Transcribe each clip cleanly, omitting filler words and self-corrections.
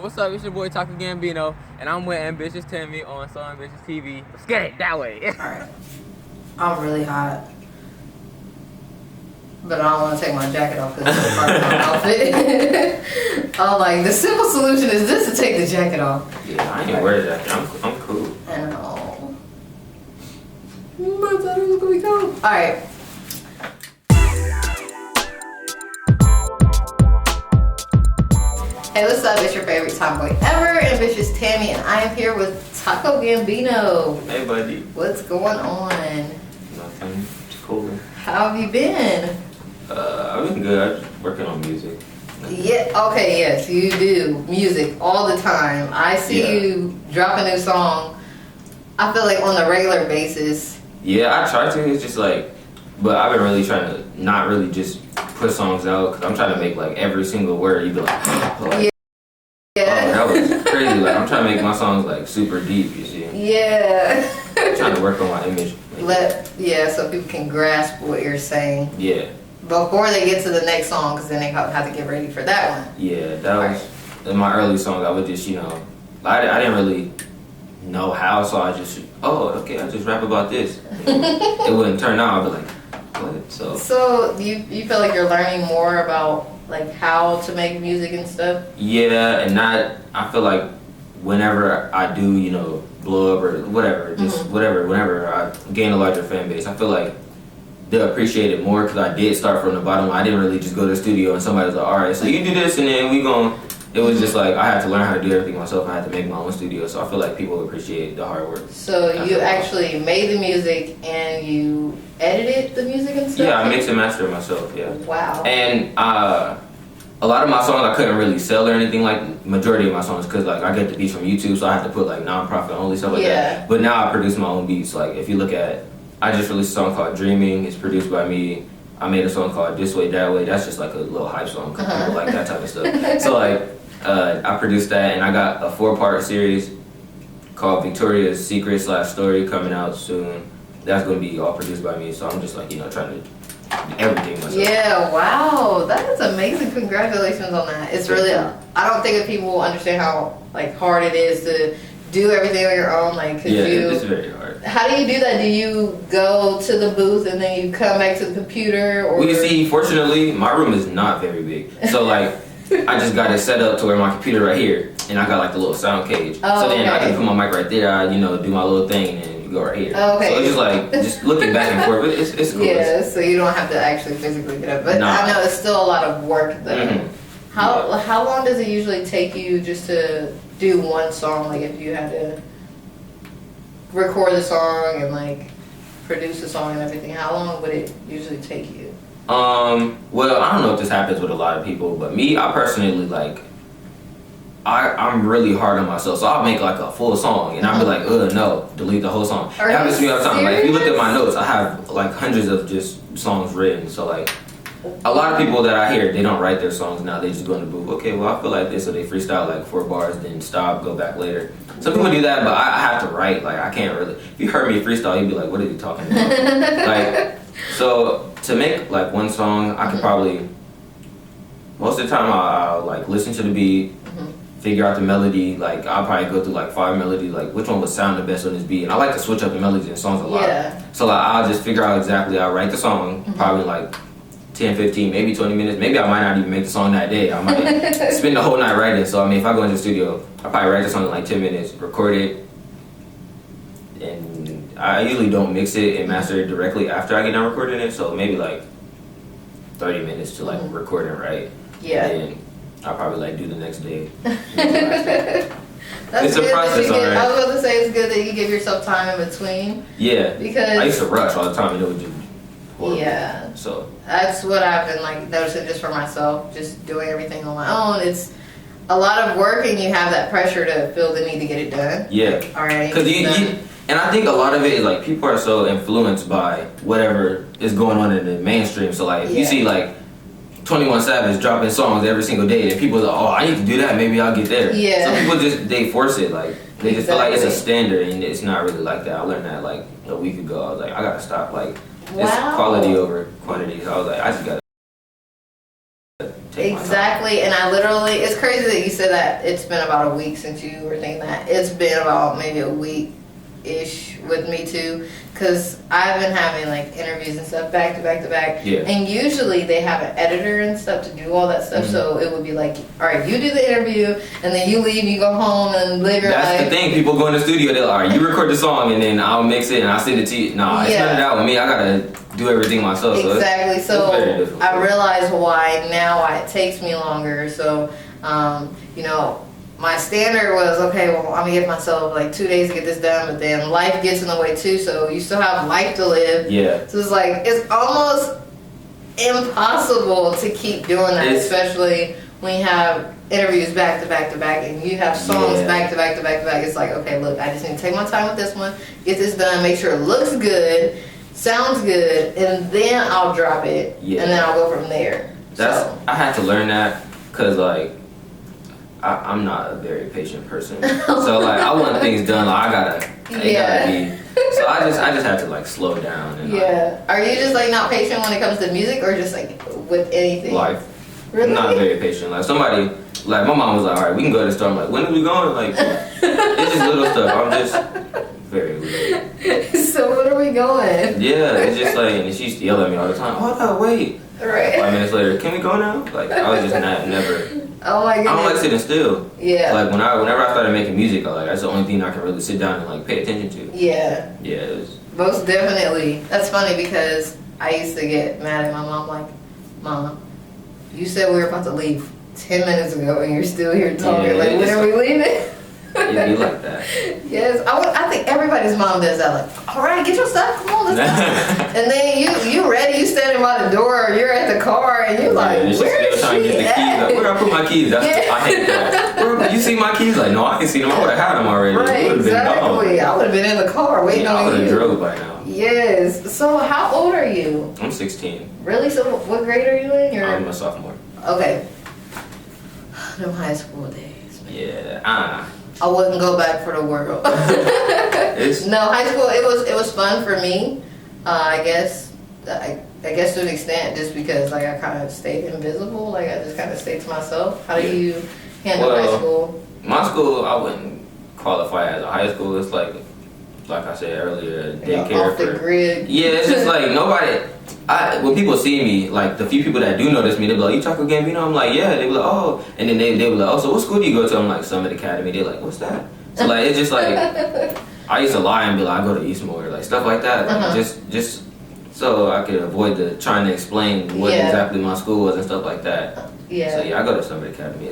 What's up? It's your boy Gambino, and I'm with Ambitious TaMie on So Ambitious TV. Let's get it that way. Alright. I'm really hot. But I don't want to take my jacket off because it's part of my outfit. I'm like, the simple solution is just to take the jacket off. Yeah, I ain't wear a jacket. I'm cool. I know. But that was gonna be cool. Alright. Hey, what's up? It's your favorite tomboy ever, Ambitious TaMie, and I am here with Gambino. Hey, buddy. What's going on? Nothing. Just cool. How have you been? I've been good. I'm just working on music. Yeah, okay, yes, you do music all the time. I see you drop a new song, I feel like on a regular basis. Yeah, I try to. It's just like, but I've been really trying to not really just put songs out, because I'm trying to make like every single word you be like, Yeah. Oh, that was crazy. Like, I'm trying to make my songs like super deep, you see. Yeah. I'm trying to work on my image. So people can grasp what you're saying. Yeah. Before they get to the next song, because then they have to get ready for that one. Yeah, that was in my early songs. I would just, I didn't really know how, so I just, I just rap about this. It wouldn't turn out. I'd be like, what? So you feel like you're learning more about like how to make music and stuff? Yeah, and I feel like whenever I do, blow up or whatever, whenever I gain a larger fan base, I feel like they'll appreciate it more, because I did start from the bottom. I didn't really just go to the studio and somebody was like, all right, so you do this and then we gon'. It was just like I had to learn how to do everything myself. I had to make my own studio, so I feel like people appreciate the hard work. So you actually made the music and you edited the music and stuff? Yeah, I mix and master myself, yeah. Wow. And a lot of my songs I couldn't really sell or anything, like majority of my songs, because like I get the beats from YouTube, so I have to put like non-profit only stuff like that. But now I produce my own beats. Like if you look at, I just released a song called Dreaming. It's produced by me. I made a song called This Way, That Way. That's just like a little hype song, because people like that type of stuff. So like I produced that, and I got a 4-part series called Victoria's Secret / Story coming out soon. That's going to be all produced by me. So I'm just like, trying to do everything myself. Yeah, wow, that is amazing. Congratulations on that. It's really, I don't think that people will understand how like hard it is to do everything on your own. Like, it's very hard. How do you do that? Do you go to the booth and then you come back to the computer? Or? Well, you see, fortunately, my room is not very big. So like, I just got it set up to where my computer right here, and I got like the little sound cage. So then I can put my mic right there, I, do my little thing, and you go right here. Okay. So it's just like, just looking back and forth, but it's cool. Yeah, so you don't have to actually physically get up. But I know it's still a lot of work though. Mm-hmm. How long does it usually take you just to do one song? Like if you had to record the song and like produce the song and everything, how long would it usually take you? Well, I don't know if this happens with a lot of people, but me, I personally like, I'm really hard on myself, so I'll make like a full song and I'll be like, no, delete the whole song. It happens to me all the time. Like if you look at my notes, I have like hundreds of just songs written. So like a lot of people that I hear, they don't write their songs now. They just go in the booth. Okay, well I feel like this, so they freestyle like 4 bars, then stop, go back later. Some people do that, but I have to write. Like I can't really. If you heard me freestyle, you'd be like, what are you talking about? Like, so to make like one song, I could probably, most of the time I'll like listen to the beat, figure out the melody. Like I'll probably go through like 5 melodies, like which one would sound the best on this beat. And I like to switch up the melodies in songs a lot. Yeah. So like I'll just figure out exactly, I'll write the song, probably like 10, 15, maybe 20 minutes. Maybe I might not even make the song that day. I might spend the whole night writing. So I mean, if I go into the studio, I'll probably write the song in like 10 minutes, record it, and I usually don't mix it and master it directly after I get done recording it. So maybe like 30 minutes to like record and write. Yeah. And then I'll probably like do the next day. That's it's a process, alright. I was about to say it's good that you give yourself time in between. Yeah. Because I used to rush all the time, and it would just horrible. Yeah. So that's what I've been like noticing just for myself, just doing everything on my own. It's a lot of work, and you have that pressure to feel the need to get it done. Yeah. Alright. Because and I think a lot of it is like people are so influenced by whatever is going on in the mainstream. So like if you see like 21 Savage dropping songs every single day, and people are like, oh, I need to do that, maybe I'll get there. Yeah. Some people they force it, like they just feel like it's a standard, and it's not really like that. I learned that like a week ago. I was like, I gotta stop, like it's quality over quantity. So I was like, I just gotta take exactly. And I literally, it's crazy that you said that it's been about a week since you were thinking that. It's been about maybe a week-ish with me too, because I've been having like interviews and stuff back to back to back. Yeah. And usually they have an editor and stuff to do all that stuff. So it would be like, all right, you do the interview, and then you leave, you go home and live your life. That's the thing. People go in the studio, they're like, all right, you record the song, and then I'll mix it and I'll send it to you. Nah, it's none of that with me. I gotta do everything myself. Exactly. So I realize why it takes me longer. So, you know, my standard was, okay, well, I'm gonna give myself like 2 days to get this done, but then life gets in the way too, so you still have life to live. Yeah. So it's like, it's almost impossible to keep doing that, especially when you have interviews back to back to back and you have songs back to back to back to back. It's like, okay, look, I just need to take my time with this one, get this done, make sure it looks good, sounds good, and then I'll drop it, and then I'll go from there. I had to learn that, because like, I'm not a very patient person, so like I want things done. Like I gotta be. So I just had to like slow down. And Are you just like not patient when it comes to music, or just like with anything? Life. Really? I'm not very patient. Like somebody, like my mom was like, all right, we can go to the store. I'm like, when are we going? Like it's just little stuff. I'm just very weird. So when are we going? Yeah, it's just like, and she used to yell at me all the time. Hold up, wait. Right. 5 minutes later, can we go now? Like I was just never. Oh my goodness. I don't like sitting still. Yeah. Like whenever I started making music, that's the only thing I can really sit down and like pay attention to. Yeah. Yeah. Most definitely. That's funny because I used to get mad at my mom, like, Mom, you said we were about to leave 10 minutes ago and you're still here talking. Like, when are we leaving? Yeah, you like that. Yes, I think everybody's mom does that. Like, all right, get your stuff, come on, let's go. And then you ready, you standing by the door, or you're at the car, and you're like, where is she at? Like, where do I put my keys? I hate that. You see my keys? Like, no, I can see them. I would have had them already. Right, exactly. I would have been in the car waiting on you. I would have drove by now. Yes. So how old are you? I'm 16. Really? So what grade are you in? I'm a sophomore. Okay. Them high school days. Man. Yeah. I wouldn't go back for the world. No, high school, it was fun for me. I guess to an extent, just because like I kind of stayed invisible. Like I just kind of stayed to myself. How do you handle high school? My school, I wouldn't qualify as a high school. It's like I said earlier, daycare off the grid. Yeah, it's just like nobody. When people see me, like the few people that do notice me, they be like, "You talk with Gambino?" I'm like, "Yeah." They be like, "Oh," and then they be like, "Oh, so what school do you go to?" I'm like, "Summit Academy." They're like, "What's that?" So like it's just like I used to lie and be like, "I go to Eastmore," like stuff like that, like, just so I could avoid trying to explain what exactly my school was and stuff like that. Yeah. So I go to Summit Academy.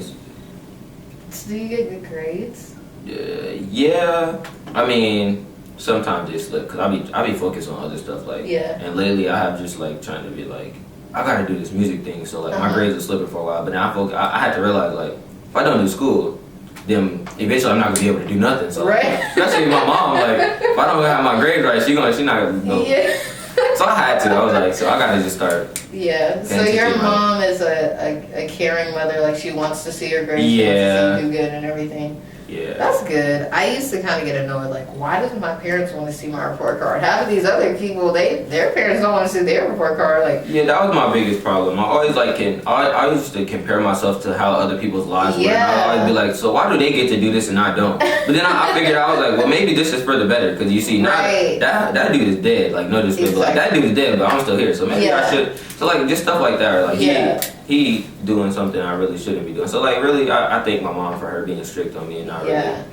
Do you get good grades? Yeah. I mean, sometimes they slip because I be focused on other stuff like. Yeah. And lately I have just like trying to be like, I gotta do this music thing. So like my grades are slipping for a while, but now I had to realize like if I don't do school, then eventually I'm not gonna be able to do nothing. So especially my mom, like if I don't have my grades right, she not gonna go. Yeah. So I had to. I was like, so I gotta just start. Yeah. So your mom is a caring mother. Like she wants to see your grades. Yeah. She wants to see you do good and everything. Yeah. That's good. I used to kind of get annoyed. Like, why doesn't my parents want to see my report card? Half of these other people, their parents don't want to see their report card. Like. Yeah, that was my biggest problem. I always I used to compare myself to how other people's lives were. And I always be like, so why do they get to do this and I don't? But then I figured out, I was like, well, maybe this is for the better because you see, that dude is dead. Like no disrespect, but like that dude is dead, but I'm still here. So maybe I should. So like just stuff like that. Or like he doing something I really shouldn't be doing. So like really, I thank my mom for her being strict on me and not really.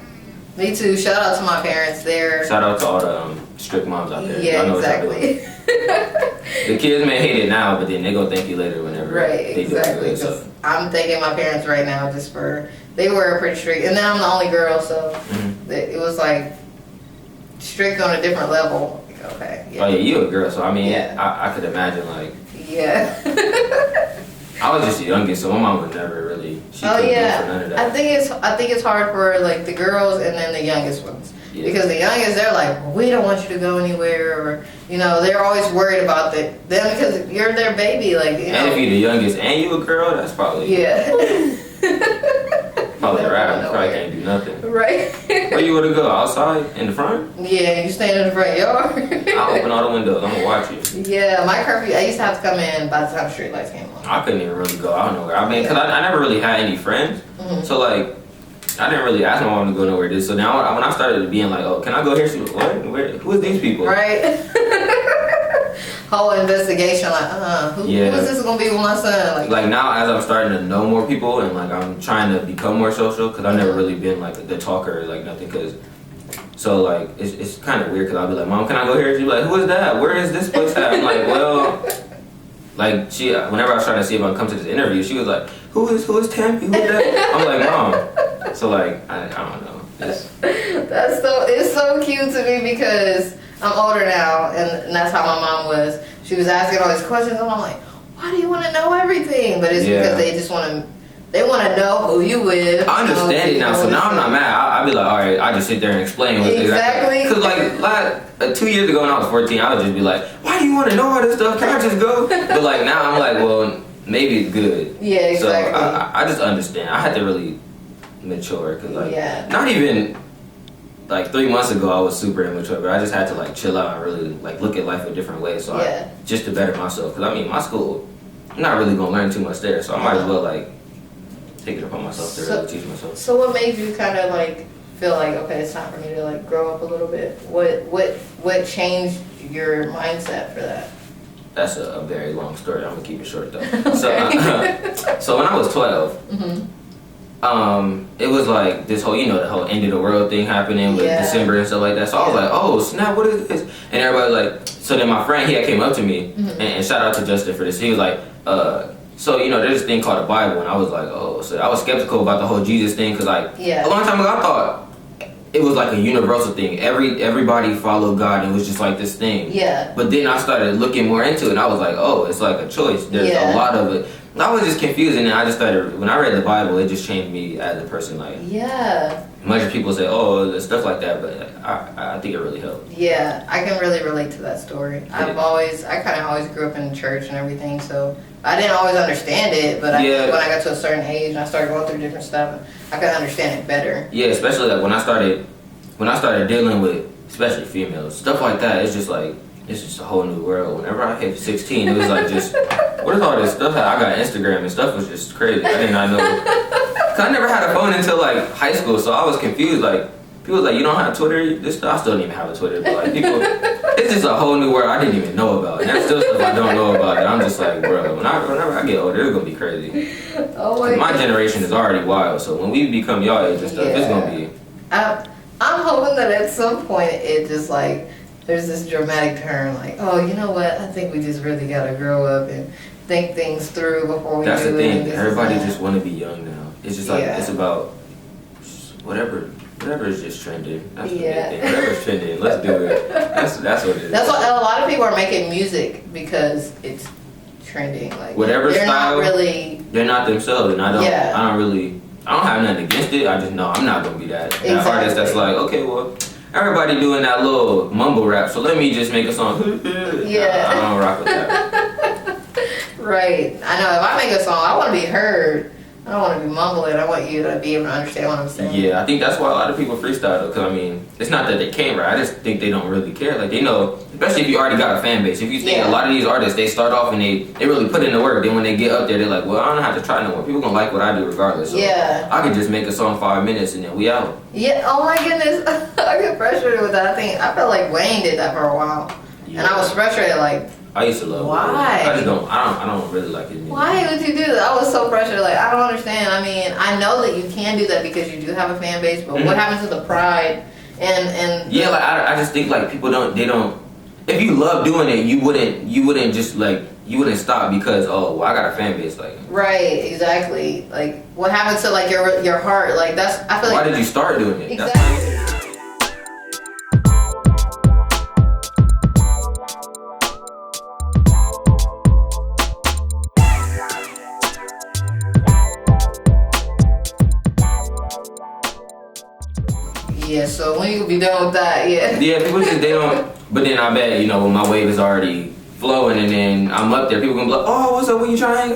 Me too. Shout out to my parents. Shout out to all the strict moms out there. Yeah, I know exactly. The kids may hate it now, but then they go thank you later whenever they do it good. So. I'm thanking my parents right now just for they were pretty strict, and then I'm the only girl, so it was like strict on a different level. Like, okay. Yeah. Oh yeah, you a girl, so I mean, I could imagine like. Yeah. I was just the youngest, so my mom would never really. She couldn't go for none of that. I think it's hard for like the girls and then the youngest ones because the youngest they're like, well, we don't want you to go anywhere, or they're always worried about them because you're their baby, like And if you're the youngest and you a girl, that's probably probably right. You probably can't do nothing. Right. Where you want to go? Outside in the front? Yeah, you stand in the front yard. I'll open all the windows. I'm gonna watch you. Yeah, my curfew. I used to have to come in by the time street lights came on. I couldn't even really go out nowhere. I mean, because I never really had any friends. So, like, I didn't really ask my mom to go nowhere. So now when I started being like, oh, can I go here? She was, what? Who is these people? Right. Whole investigation, like, who is this gonna be with my son? Like now, as I'm starting to know more people and like I'm trying to become more social, because I've never really been like the talker, like nothing. So like it's kind of weird because I'll be like, Mom, can I go here? She'll be like, who is that? Where is this place at? I'm like, well, like whenever I was trying to see if I could come to this interview, she was like, who is TaMie? Who is that? I'm like, Mom. So like I don't know. It's so cute to me because I'm older now, and that's how my mom was. She was asking all these questions, and I'm like, why do you want to know everything? But it's because they just want to know who you with. I understand it now, so now I'm not mad. I'll be like, all right, I just sit there and explain what exactly. Because like 2 years ago when I was 14, I would just be like, why do you want to know all this stuff? Can I just go? But like now I'm like, well, maybe it's good. Yeah, exactly. So I just understand. I had to really mature because like not even. Like 3 months ago, I was super immature, but I just had to like chill out and really like look at life a different way. So just to better myself, because I mean, my school, I'm not really gonna learn too much there, so I might as well like take it upon myself to really teach myself. So what made you kind of like feel like, okay, it's time for me to like grow up a little bit? What changed your mindset for that? That's a very long story. I'm gonna keep it short though. So when I was 12. It was like this whole, the whole end of the world thing happening with December and stuff like that. So I was like, oh snap, what is this? And everybody was like, so then my friend, he came up to me, and shout out to Justin for this. He was like, so there's this thing called the Bible, and I was like, oh, so I was skeptical about the whole Jesus thing, because like a long time ago I thought it was like a universal thing. Everybody followed God, and it was just like this thing. Yeah. But then I started looking more into it, and I was like, oh, it's like a choice. There's a lot of it. I was just confused, and then I just started, when I read the Bible, it just changed me as a person. Like, much of people say, oh, stuff like that, but I think it really helped. Yeah, I can really relate to that story. I kind of always grew up in church and everything, so I didn't always understand it, but when I got to a certain age and I started going through different stuff, I could understand it better. Yeah, especially like when I started dealing with, especially females, stuff like that, it's just like, it's just a whole new world. Whenever I hit 16, it was like just, what is all this stuff? I got Instagram and stuff was just crazy. I did not know. Cause I never had a phone until like high school, so I was confused. Like, people was like, you don't have Twitter? This stuff, I still don't even have a Twitter, but like people, it's just a whole new world I didn't even know about. And there's still stuff I don't know about that I'm just like, bro, whenever I get older, it's gonna be crazy. Oh my generation is already wild, so when we become y'all age and stuff, it's gonna be. I'm hoping that at some point it just like, there's this dramatic turn, like, oh, you know what? I think we just really gotta grow up and think things through before we do it. That's the thing. Everybody just want to be young now. It's just like it's about whatever is just trending. That's the big thing. Whatever's trending, let's do it. That's what it is. That's why a lot of people are making music because it's trending. Like whatever they're style, not really. They're not themselves, and I don't have nothing against it. I just know I'm not gonna be that artist that's like, okay, well. Everybody doing that little mumble rap, so let me just make a song. I don't rock with that. Right. I know, if I make a song, I want to be heard. I don't want to be mumbling. I want you to be able to understand what I'm saying. Yeah, I think that's why a lot of people freestyle though, because I mean, it's not that they can't rap, I just think they don't really care. Like, they know, especially if you already got a fan base. If you think a lot of these artists, they start off and they really put in the work, then when they get up there, they're like, well, I don't have to try no more. People gonna like what I do regardless. So I could just make a song 5 minutes and then we out. Yeah, oh my goodness. I get frustrated with that. I felt like Wayne did that for a while. Yeah. And I was frustrated, like, I used to love why? I don't really like his music. Why would you do that? I was so frustrated. Like, I don't understand. I mean, I know that you can do that because you do have a fan base, but what happens to the pride and yeah, like I just think like people don't. If you love doing it, you wouldn't just like, you wouldn't stop because I got a fan base, like. Right, exactly. Like, what happens to like your heart? Like, that's, I feel like. Why did you start doing it? Exactly. Yeah, so when you be done with that, Yeah, people just, they don't, but then I bet, when my wave is already flowing and then I'm up there, people gonna be like, oh, what's up, when you trying?